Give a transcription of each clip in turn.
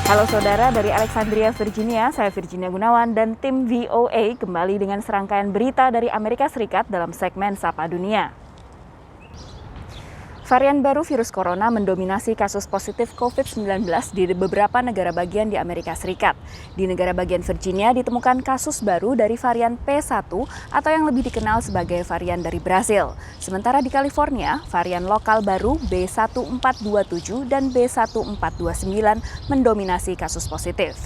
Halo saudara, dari Alexandria, Virginia, saya Virginia Gunawan dan tim VOA kembali dengan serangkaian berita dari Amerika Serikat dalam segmen Sapa Dunia. Varian baru virus corona mendominasi kasus positif COVID-19 di beberapa negara bagian di Amerika Serikat. Di negara bagian Virginia ditemukan kasus baru dari varian P1 atau yang lebih dikenal sebagai varian dari Brasil. Sementara di California, varian lokal baru B1427 dan B1429 mendominasi kasus positif.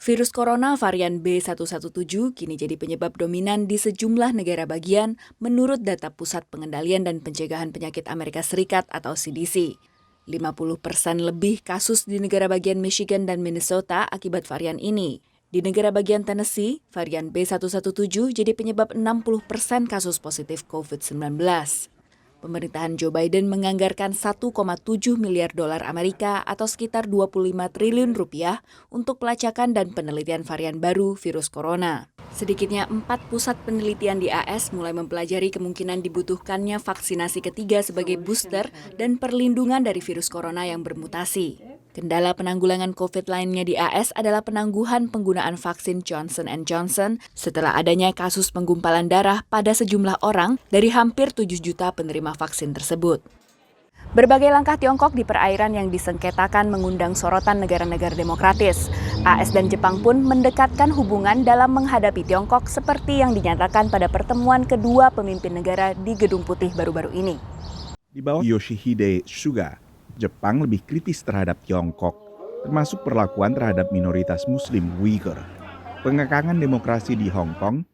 Virus corona varian B117 kini jadi penyebab dominan di sejumlah negara bagian menurut data Pusat Pengendalian dan Pencegahan Penyakit Amerika Serikat atau CDC. 50% lebih kasus di negara bagian Michigan dan Minnesota akibat varian ini. Di negara bagian Tennessee, varian B117 jadi penyebab 60% kasus positif COVID-19. Pemerintahan Joe Biden menganggarkan 1,7 miliar dolar Amerika atau sekitar 25 triliun rupiah untuk pelacakan dan penelitian varian baru virus corona. Sedikitnya 4 pusat penelitian di AS mulai mempelajari kemungkinan dibutuhkannya vaksinasi ketiga sebagai booster dan perlindungan dari virus corona yang bermutasi. Kendala penanggulangan COVID lainnya di AS adalah penangguhan penggunaan vaksin Johnson & Johnson setelah adanya kasus penggumpalan darah pada sejumlah orang dari hampir 7 juta penerima vaksin tersebut. Berbagai langkah Tiongkok di perairan yang disengketakan mengundang sorotan negara-negara demokratis. AS dan Jepang pun mendekatkan hubungan dalam menghadapi Tiongkok seperti yang dinyatakan pada pertemuan kedua pemimpin negara di Gedung Putih baru-baru ini. Di bawah Yoshihide Suga, Jepang lebih kritis terhadap Tiongkok, termasuk perlakuan terhadap minoritas Muslim Uyghur, pengekangan demokrasi di Hong Kong,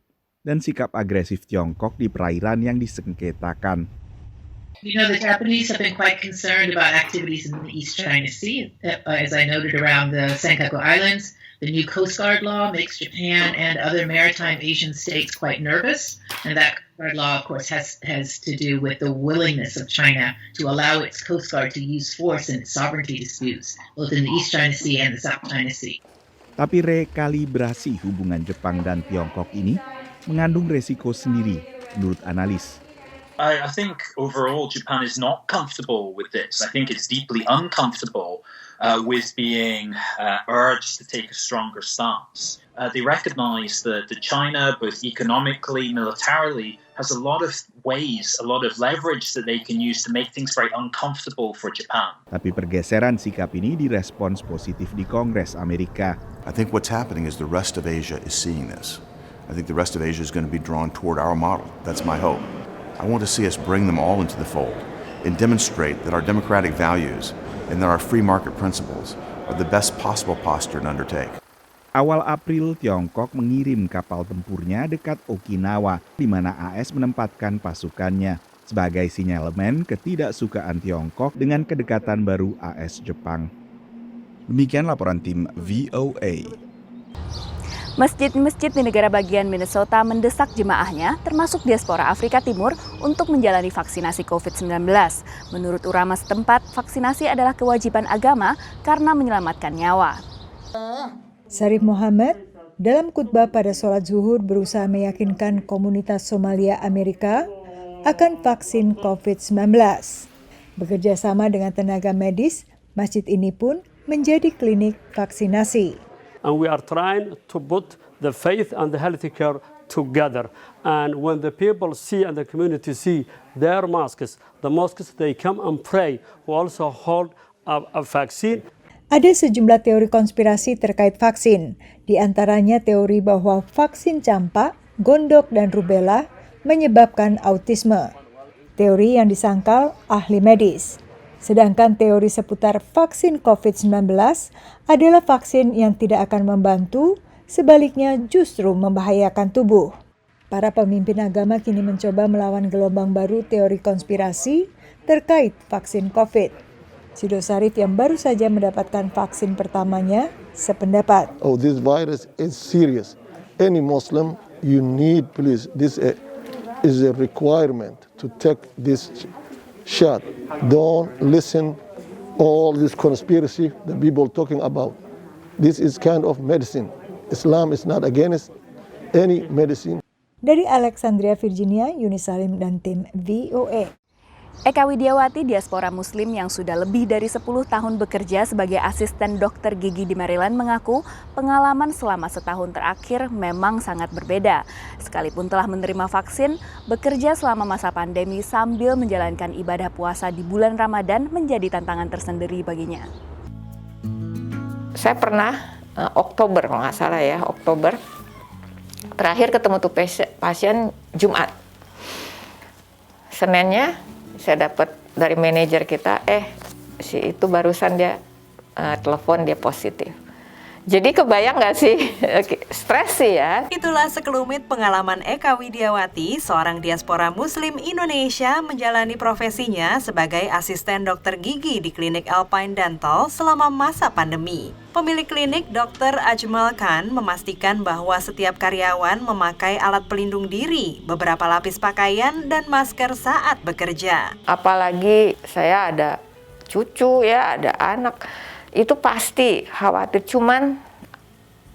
dan sikap agresif Tiongkok di perairan yang disengketakan. You know, the Japanese have been quite concerned about activities in the East China Sea, as I noted around the Senkaku Islands. The new Coast Guard law makes Japan and other maritime Asian states quite nervous, and that Coast Guard law, of course, has to do with the willingness of China to allow its Coast Guard to use force in its sovereignty disputes, both in the East China Sea and the South China Sea. Tapi rekalibrasi hubungan Jepang dan Tiongkok ini mengandung resiko sendiri, menurut analis. I think overall Japan is not comfortable with this. I think it's deeply uncomfortable with being urged to take a stronger stance. They recognize that China, both economically, militarily, has a lot of ways, a lot of leverage that they can use to make things very uncomfortable for Japan. Tapi pergeseran sikap ini direspons positif di Kongres Amerika. I think what's happening is the rest of Asia is seeing this. I think the rest of Asia is going to be drawn toward our model. That's my hope. I want to see us bring them all into the fold and demonstrate that our democratic values and that our free market principles are the best possible posture to undertake. Awal April, Tiongkok mengirim kapal tempurnya dekat Okinawa, di mana AS menempatkan pasukannya sebagai sinyalemen ketidaksukaan Tiongkok dengan kedekatan baru AS-Jepang. Demikian laporan tim VOA. Masjid-masjid di negara bagian Minnesota mendesak jemaahnya, termasuk diaspora Afrika Timur, untuk menjalani vaksinasi COVID-19. Menurut ulama setempat, vaksinasi adalah kewajiban agama karena menyelamatkan nyawa. Syarif Muhammad dalam khutbah pada sholat zuhur berusaha meyakinkan komunitas Somalia Amerika akan vaksin COVID-19. Bekerja sama dengan tenaga medis, masjid ini pun menjadi klinik vaksinasi. And we are trying to put the faith and the healthcare together. And when the people see and the community see their mosques, the mosques they come and pray, who also hold a vaccine. Ada sejumlah teori konspirasi terkait vaksin, di antaranya teori bahwa vaksin campak, gondok, dan rubella menyebabkan autisme. Teori yang disangkal ahli medis. Sedangkan teori seputar vaksin COVID-19 adalah vaksin yang tidak akan membantu, sebaliknya justru membahayakan tubuh. Para pemimpin agama kini mencoba melawan gelombang baru teori konspirasi terkait vaksin COVID. Sido Sarif yang baru saja mendapatkan vaksin pertamanya sependapat. Oh, this virus is serious. Any Muslim, you need please, this is a requirement to take this shot. Don't listen all this conspiracy that people talking about. This is kind of medicine. Islam is not against any medicine. Dari Alexandria, Virginia, Yuni Salim dan tim VOA. Eka Widiawati, diaspora muslim yang sudah lebih dari 10 tahun bekerja sebagai asisten dokter gigi di Maryland, mengaku pengalaman selama setahun terakhir memang sangat berbeda. Sekalipun telah menerima vaksin, bekerja selama masa pandemi sambil menjalankan ibadah puasa di bulan Ramadan menjadi tantangan tersendiri baginya. Saya pernah Oktober, kalau nggak salah ya, Oktober, terakhir ketemu tuh pasien Jumat. Seninnya saya dapat dari manajer kita, si itu barusan dia telepon dia positif. Jadi kebayang nggak sih, stres sih ya. Itulah sekelumit pengalaman Eka Widiawati, seorang diaspora muslim Indonesia menjalani profesinya sebagai asisten dokter gigi di klinik Alpine Dental selama masa pandemi. Pemilik klinik Dr. Ajmal Khan memastikan bahwa setiap karyawan memakai alat pelindung diri, beberapa lapis pakaian, dan masker saat bekerja. Apalagi saya ada cucu ya, ada anak, itu pasti khawatir. Cuman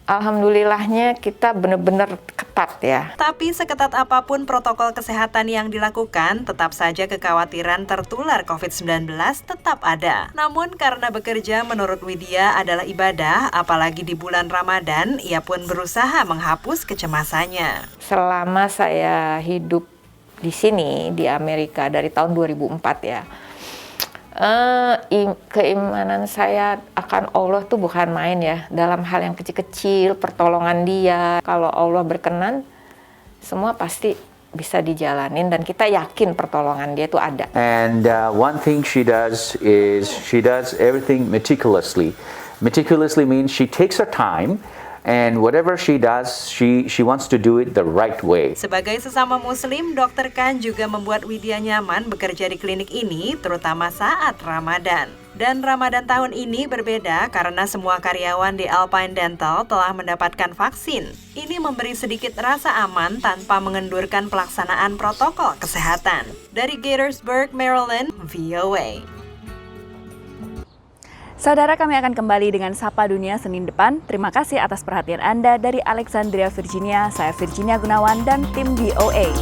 alhamdulillahnya kita benar-benar ketat ya. Tapi seketat apapun protokol kesehatan yang dilakukan, tetap saja kekhawatiran tertular COVID-19 tetap ada. Namun karena bekerja menurut Widya adalah ibadah, apalagi di bulan Ramadan, ia pun berusaha menghapus kecemasannya. Selama saya hidup di sini, di Amerika, dari tahun 2004 ya, keimanan saya akan Allah tuh bukan main ya, dalam hal yang kecil-kecil, pertolongan dia. Kalau Allah berkenan, semua pasti bisa dijalanin dan kita yakin pertolongan dia itu ada. And one thing she does is she does everything meticulously. Meticulously means she takes her time. And whatever she does, she wants to do it the right way. Sebagai sesama muslim, Dr. Khan juga membuat Widya nyaman bekerja di klinik ini, terutama saat Ramadan. Dan Ramadan tahun ini berbeda karena semua karyawan di Alpine Dental telah mendapatkan vaksin. Ini memberi sedikit rasa aman tanpa mengendurkan pelaksanaan protokol kesehatan. Dari Gaithersburg, Maryland, VOA. Saudara, kami akan kembali dengan Sapa Dunia Senin depan. Terima kasih atas perhatian Anda. Dari Alexandria, Virginia, saya Virginia Gunawan dan tim VOA.